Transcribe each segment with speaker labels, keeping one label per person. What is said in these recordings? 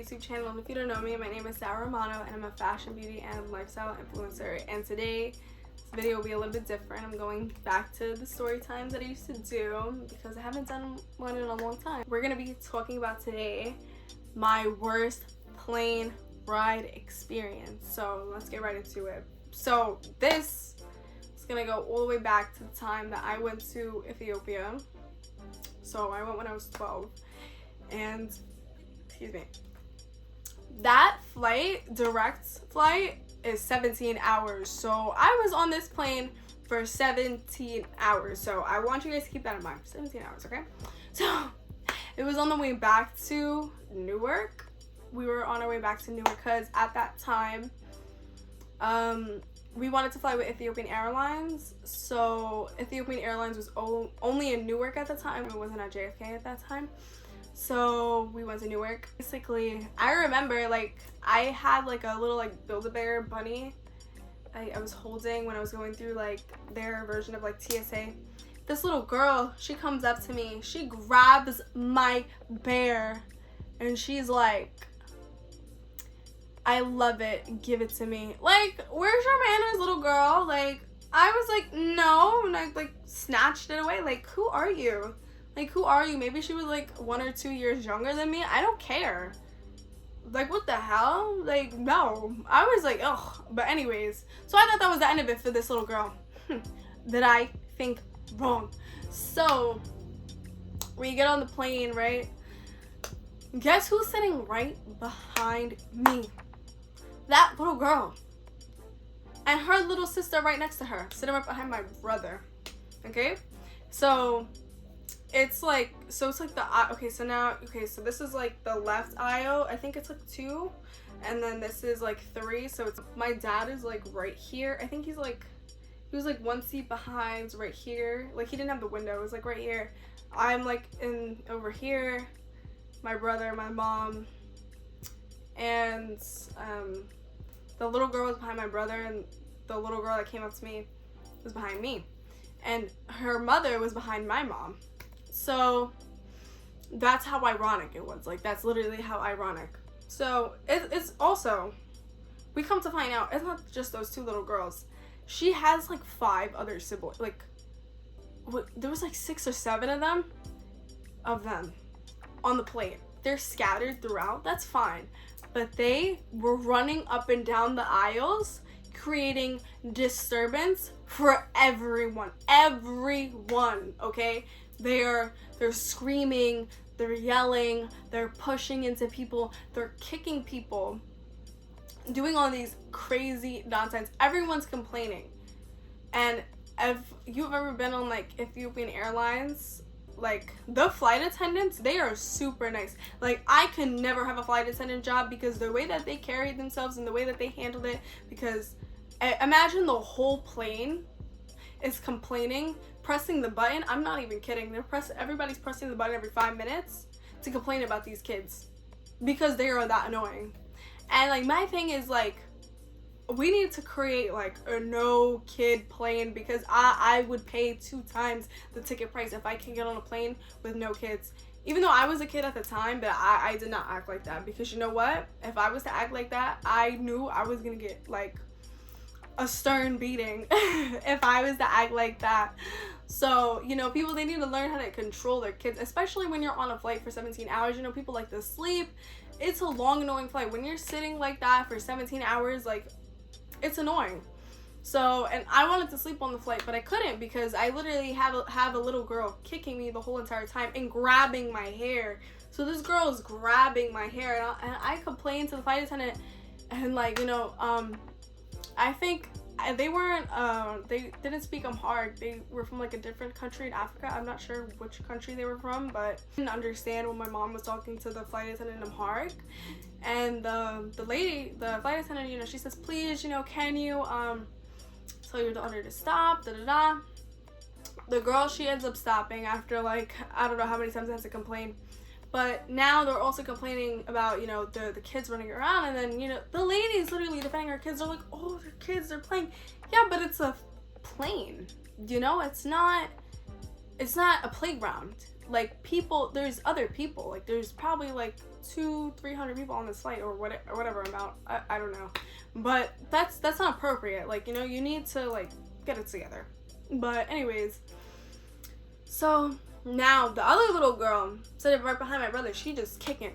Speaker 1: YouTube channel. And if you don't know me, my name is Sarah Romano and I'm a fashion, beauty, and lifestyle influencer. And today, this video will be a little bit different. I'm going back to the story times that I used to do because I haven't done one in a long time. We're going to be talking about today my worst plane ride experience. So let's get right into it. So this is going to go all the way back to the time that I went to Ethiopia. So I went when I was 12. And excuse me, that flight, direct flight, is 17 hours. So I was on this plane for 17 hours. So I want you guys to keep that in mind. 17 hours, okay? So it was on the way back to Newark. We were on our way back to Newark because at that time, we wanted to fly with Ethiopian Airlines. So Ethiopian Airlines was only in Newark at the time. It wasn't at JFK at that time. So we went to Newark. Basically, I remember I had a little Build-A-Bear bunny I was holding when I was going through their version of TSA. This little girl, she comes up to me, she grabs my bear and she's like, "I love it, give it to me." Where's your manners, little girl? I was like, "No," and I snatched it away. Who are you? Who are you? Maybe she was 1 or 2 years younger than me. I don't care. What the hell? No. I was ugh. But anyways, so I thought that was the end of it for this little girl. Did I think wrong? So when you get on the plane, right? Guess who's sitting right behind me? That little girl. And her little sister right next to her, sitting right behind my brother. Okay? So it's the okay, so this is the left aisle. I think it's 2, and then this is 3. So it's my dad is right here. I think he was 1 seat behind, right here. He didn't have the window. It was right here. I'm in over here. My brother, my mom, and the little girl was behind my brother, and the little girl that came up to me was behind me, and her mother was behind my mom. So that's how ironic it was. That's literally how ironic. So it's also, we come to find out, it's not just those 2 little girls. She has 5 other siblings. There was 6 or 7 of them on the plane. They're scattered throughout. That's fine. But they were running up and down the aisles, creating disturbance for everyone. Everyone, okay? They're screaming, they're yelling, they're pushing into people, they're kicking people, doing all these crazy nonsense. Everyone's complaining. And if you've ever been on Ethiopian Airlines, the flight attendants, they are super nice. I could never have a flight attendant job because the way that they carried themselves and the way that they handled it, because imagine the whole plane is complaining, pressing the button. I'm not even kidding. Everybody's pressing the button every 5 minutes to complain about these kids because they are that annoying. And my thing is we need to create a no kid plane, because I would pay 2 times the ticket price if I can get on a plane with no kids. Even though I was a kid at the time, but I did not act like that, because you know what? If I was to act like that, I knew I was gonna get a stern beating if I was to act like that. So, people, they need to learn how to control their kids, especially when you're on a flight for 17 hours. People like to sleep. It's a long, annoying flight. When you're sitting like that for 17 hours, it's annoying. So, and I wanted to sleep on the flight, but I couldn't because I literally have a little girl kicking me the whole entire time and grabbing my hair. So this girl is grabbing my hair, and I complained to the flight attendant, and I think they didn't speak Amharic. They were from a different country in Africa. I'm not sure which country they were from, but I didn't understand when my mom was talking to the flight attendant in Amharic. And the lady, the flight attendant, she says, "Please, can you tell your daughter to stop, da da da." The girl, she ends up stopping after I don't know how many times I had to complain. But now they're also complaining about, the kids running around, and then, the ladies literally defending her kids. They're like, "Oh, they're kids, they're playing." Yeah, but it's a plane, it's not a playground. like people, there's other people, like there's probably like 200-300 people on this flight or whatever amount, I don't know, but that's not appropriate. Like, you know, you need to like get it together. But anyways, so now the other little girl sitting right behind my brother, she just kicking,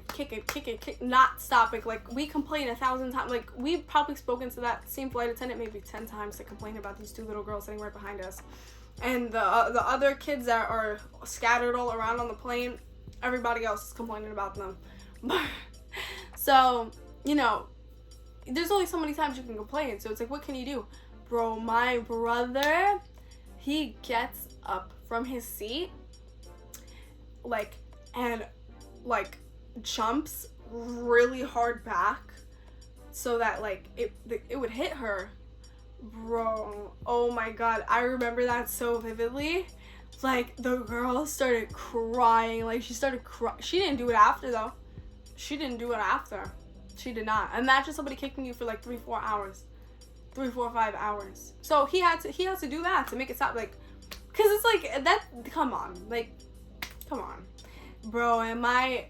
Speaker 1: not stopping. Like, we complain 1,000 times. Like, we've probably spoken to that same flight attendant maybe 10 times to complain about these 2 little girls sitting right behind us. And the other kids that are scattered all around on the plane, everybody else is complaining about them. So, you know, there's only so many times you can complain. So it's like, what can you do? Bro, my brother, he gets up from his seat, like, and like jumps really hard back so that like it would hit her. Bro, oh my god, I remember that so vividly. Like, the girl started crying. Like, she started crying. She didn't do it after, though. She didn't do it after. She did not. Imagine somebody kicking you for like 3-4 hours. 3-4-5 hours. So he had to do that to make it stop. Like, because it's like, that, come on. Like, come on. Bro, and my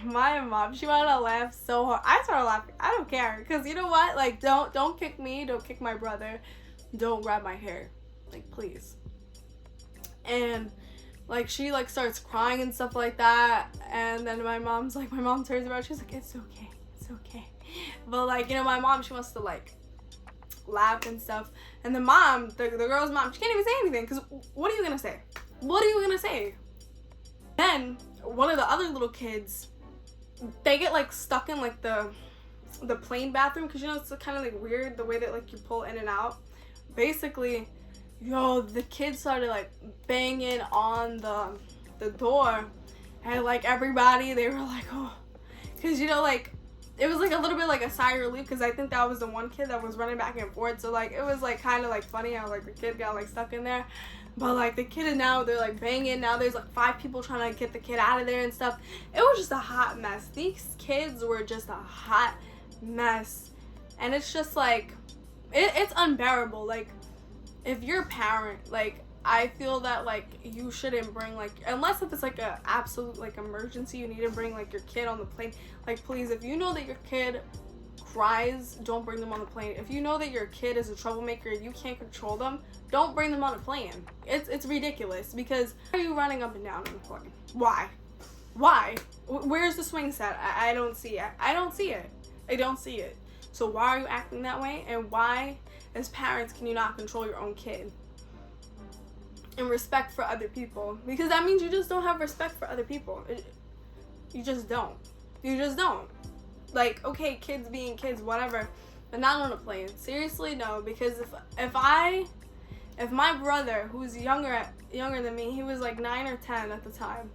Speaker 1: mom, she wanted to laugh so hard. I started laughing. I don't care. Because you know what? Like, don't kick me. Don't kick my brother. Don't grab my hair. Like, please. And like, she like starts crying and stuff like that. And then my mom turns around. She's like, it's okay. It's okay. But like, you know, my mom, she wants to like laugh and stuff. And the mom, the girl's mom, she can't even say anything. Because what are you going to say? What are you going to say? Then one of the other little kids, they get like stuck in like the plane bathroom, because you know it's kind of like weird the way that like you pull in and out. Basically, yo, the kids started like banging on the door, and like everybody, they were like, oh, because you know, like it was like a little bit like a sigh of relief, because I think that was the one kid that was running back and forth, so like it was like kind of like funny how like the kid got like stuck in there. But like the kid is now, they're like banging. Now there's like 5 people trying to get the kid out of there and stuff. It was just a hot mess. These kids were just a hot mess. And it's just like, it's unbearable. Like, if you're a parent, like, I feel that like you shouldn't bring like, unless if it's like a absolute like emergency, you need to bring like your kid on the plane. Like, please, if you know that your kid cries, don't bring them on the plane. If you know that your kid is a troublemaker and you can't control them, don't bring them on a plane. It's ridiculous, because why are you running up and down on the plane? Why? Where's the swing set? I don't see it. I don't see it. So why are you acting that way? And why, as parents, can you not control your own kid? And respect for other people, because that means you just don't have respect for other people. You just don't. Like, okay, kids being kids, whatever, but not on a plane. Seriously, no. Because if my brother, who's younger than me, he was like 9 or 10 at the time,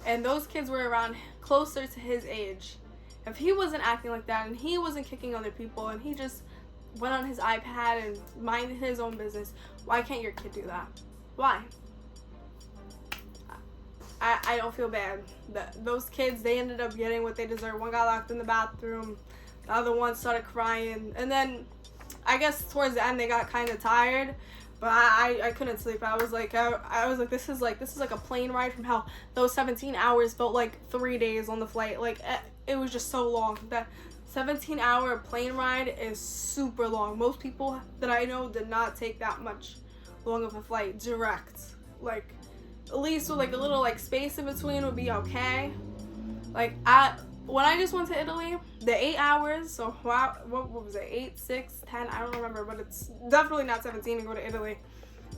Speaker 1: and those kids were around closer to his age, if he wasn't acting like that and he wasn't kicking other people and he just went on his iPad and minded his own business, why can't your kid do that? Why? I don't feel bad. Those kids, they ended up getting what they deserve. One got locked in the bathroom. The other one started crying. And then, I guess towards the end, they got kind of tired. But I couldn't sleep. I was like, this is like a plane ride from hell. Those 17 hours felt like 3 days on the flight. Like, it was just so long. That 17-hour plane ride is super long. Most people that I know did not take that much long of a flight direct. Like, at least with like a little like space in between would be okay. Like, when I just went to Italy, the 8 hours, so what was it, 8, 6, 10, I don't remember, but it's definitely not 17 to go to Italy.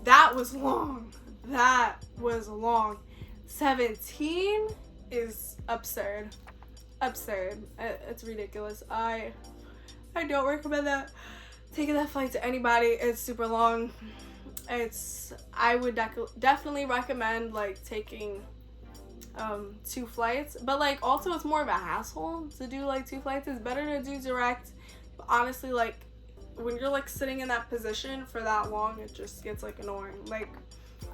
Speaker 1: That was long. 17 is absurd. It's ridiculous. I don't recommend that, taking that flight to anybody. It's super long. I would definitely recommend like taking 2 flights, but like also it's more of a hassle to do like 2 flights. It's better to do direct. But honestly, like when you're like sitting in that position for that long, it just gets like annoying. Like,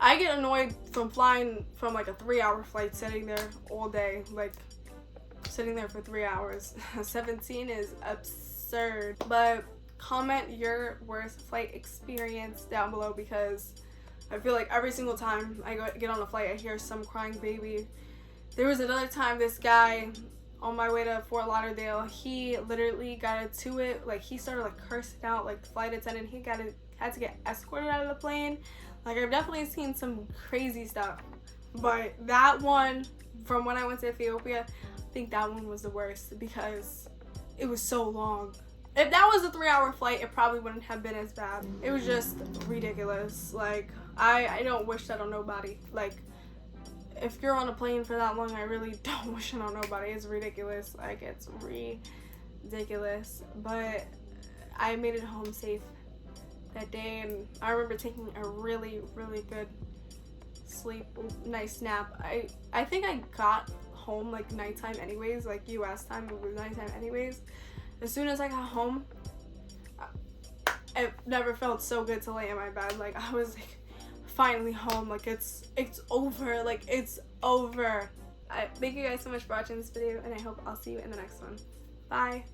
Speaker 1: I get annoyed from flying from like a 3-hour flight, sitting there all day, like sitting there for 3 hours. 17 is absurd. But comment your worst flight experience down below, because I feel like every single time I get on a flight, I hear some crying baby. There was another time this guy on my way to Fort Lauderdale, he literally got into it. Like, he started like cursing out like the flight attendant. He had to get escorted out of the plane. Like, I've definitely seen some crazy stuff, but that one from when I went to Ethiopia, I think that one was the worst because it was so long. If that was a 3-hour flight, it probably wouldn't have been as bad. It was just ridiculous. Like, I don't wish that on nobody. Like, if you're on a plane for that long, I really don't wish it on nobody. It's ridiculous. Like, it's ridiculous. But I made it home safe that day, and I remember taking a really, really good sleep, nice nap. I think I got home like nighttime anyways, like US time, it was nighttime anyways. As soon as I got home, it never felt so good to lay in my bed. Like, I was like, finally home. Like, it's over. Like, it's over. Thank you guys so much for watching this video, and I hope I'll see you in the next one. Bye.